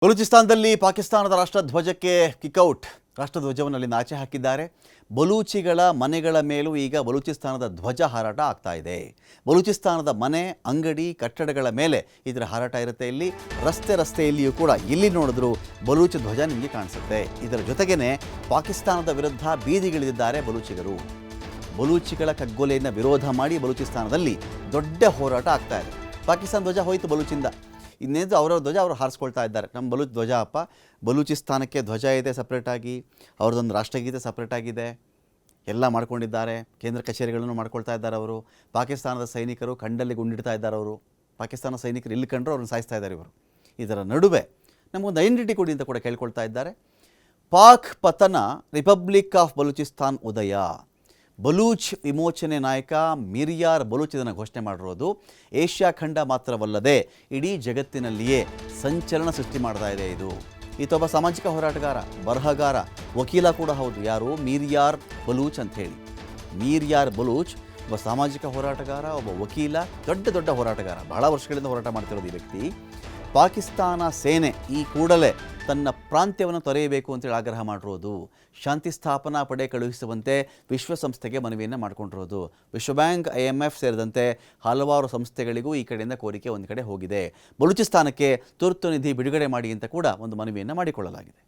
ಬಲೂಚಿಸ್ತಾನದಲ್ಲಿ ಪಾಕಿಸ್ತಾನದ ರಾಷ್ಟ್ರಧ್ವಜಕ್ಕೆ ಕಿಕ್ಔಟ್. ರಾಷ್ಟ್ರಧ್ವಜವನ್ನು ಅಲ್ಲಿ ಆಚೆ ಹಾಕಿದ್ದಾರೆ. ಬಲೂಚಿಗಳ ಮನೆಗಳ ಮೇಲೂ ಈಗ ಬಲೂಚಿಸ್ತಾನದ ಧ್ವಜ ಹಾರಾಟ ಆಗ್ತಾ ಇದೆ. ಬಲೂಚಿಸ್ತಾನದ ಮನೆ, ಅಂಗಡಿ, ಕಟ್ಟಡಗಳ ಮೇಲೆ ಇದರ ಹಾರಾಟ ಇರುತ್ತೆ. ಇಲ್ಲಿ ರಸ್ತೆಯಲ್ಲಿಯೂ ಕೂಡ ಎಲ್ಲಿ ನೋಡಿದ್ರು ಬಲೂಚ್ ಧ್ವಜ ನಿಮಗೆ ಕಾಣಿಸುತ್ತೆ. ಇದರ ಜೊತೆಗೇನೆ ಪಾಕಿಸ್ತಾನದ ವಿರುದ್ಧ ಬೀದಿಗಿಳಿದಿದ್ದಾರೆ ಬಲೂಚಿಗರು. ಬಲೂಚಿಗಳ ಕಗ್ಗೊಲೆಯನ್ನು ವಿರೋಧ ಮಾಡಿ ಬಲೂಚಿಸ್ತಾನದಲ್ಲಿ ದೊಡ್ಡ ಹೋರಾಟ ಆಗ್ತಾ ಇದೆ. ಪಾಕಿಸ್ತಾನ ಧ್ವಜ ಹೋಯಿತು ಬಲೂಚಿಂದ, ಇನ್ನೇನು ಅವರ ಧ್ವಜ ಅವರು ಹಾರಿಸ್ಕೊಳ್ತಾ ಇದ್ದಾರೆ. ನಮ್ಮ ಬಲೂಚ್ ಧ್ವಜ ಅಪ್ಪ, ಬಲೂಚಿಸ್ತಾನಕ್ಕೆ ಧ್ವಜ ಇದೆ ಸಪ್ರೇಟಾಗಿ, ಅವ್ರದ್ದೊಂದು ರಾಷ್ಟ್ರಗೀತೆ ಸಪ್ರೇಟಾಗಿದೆ, ಎಲ್ಲ ಮಾಡ್ಕೊಂಡಿದ್ದಾರೆ. ಕೇಂದ್ರ ಕಚೇರಿಗಳನ್ನು ಮಾಡ್ಕೊಳ್ತಾ ಇದ್ದಾರೆ ಅವರು. ಪಾಕಿಸ್ತಾನದ ಸೈನಿಕರು ಕಂಡಲ್ಲಿ ಗುಂಡಿಡ್ತಾ ಇದ್ದಾರೆ. ಅವರು ಪಾಕಿಸ್ತಾನ ಸೈನಿಕರು ಇಲ್ಲಿ ಕಂಡ್ರು ಅವ್ರನ್ನ ಸಾಯಿಸ್ತಾ ಇದ್ದಾರೆ ಇವರು. ಇದರ ನಡುವೆ ನಮಗೊಂದು ಐಡೆಂಟಿಟಿ ಕೊಡಿ ಅಂತ ಕೂಡ ಕೇಳ್ಕೊಳ್ತಾ ಇದ್ದಾರೆ. ಪಾಕ್ ಪತನ, ರಿಪಬ್ಲಿಕ್ ಆಫ್ ಬಲೂಚಿಸ್ತಾನ್ ಉದಯ. ಬಲೂಚ್ ವಿಮೋಚನೆ ನಾಯಕ ಮಿರ್ಯಾರ್ ಬಲೂಚ್ ಇದನ್ನು ಘೋಷಣೆ ಮಾಡಿರೋದು ಏಷ್ಯಾ ಖಂಡ ಮಾತ್ರವಲ್ಲದೆ ಇಡೀ ಜಗತ್ತಿನಲ್ಲಿಯೇ ಸಂಚಲನ ಸೃಷ್ಟಿ ಮಾಡ್ತಾ ಇದೆ. ಈತೊಬ್ಬ ಸಾಮಾಜಿಕ ಹೋರಾಟಗಾರ, ಬರಹಗಾರ, ವಕೀಲ ಕೂಡ ಹೌದು. ಯಾರು? ಮಿರ್ಯಾರ್ ಬಲೂಚ್ ಅಂಥೇಳಿ. ಮಿರ್ಯಾರ್ ಬಲೂಚ್ ಒಬ್ಬ ಸಾಮಾಜಿಕ ಹೋರಾಟಗಾರ, ಒಬ್ಬ ವಕೀಲ, ದೊಡ್ಡ ಹೋರಾಟಗಾರ. ಬಹಳ ವರ್ಷಗಳಿಂದ ಹೋರಾಟ ಮಾಡ್ತಿರೋದು ಈ ವ್ಯಕ್ತಿ. ಪಾಕಿಸ್ತಾನ ಸೇನೆ ಈ ಕೂಡಲೇ ತನ್ನ ಪ್ರಾಂತ್ಯವನ್ನು ತೊರೆಯಬೇಕು ಅಂತೇಳಿ ಆಗ್ರಹ ಮಾಡಿರೋದು. ಶಾಂತಿ ಸ್ಥಾಪನಾ ಪಡೆ ಕಳುಹಿಸುವಂತೆ ವಿಶ್ವಸಂಸ್ಥೆಗೆ ಮನವಿಯನ್ನು ಮಾಡಿಕೊಂಡಿರೋದು. ವಿಶ್ವ ಬ್ಯಾಂಕ್, IMF ಸೇರಿದಂತೆ ಹಲವಾರು ಸಂಸ್ಥೆಗಳಿಗೂ ಈ ಕಡೆಯಿಂದ ಕೋರಿಕೆ ಒಂದು ಕಡೆ ಹೋಗಿದೆ. ಬಲೂಚಿಸ್ತಾನಕ್ಕೆ ತುರ್ತು ನಿಧಿ ಬಿಡುಗಡೆ ಮಾಡಿ ಅಂತ ಕೂಡ ಒಂದು ಮನವಿಯನ್ನು ಮಾಡಿಕೊಳ್ಳಲಾಗಿದೆ.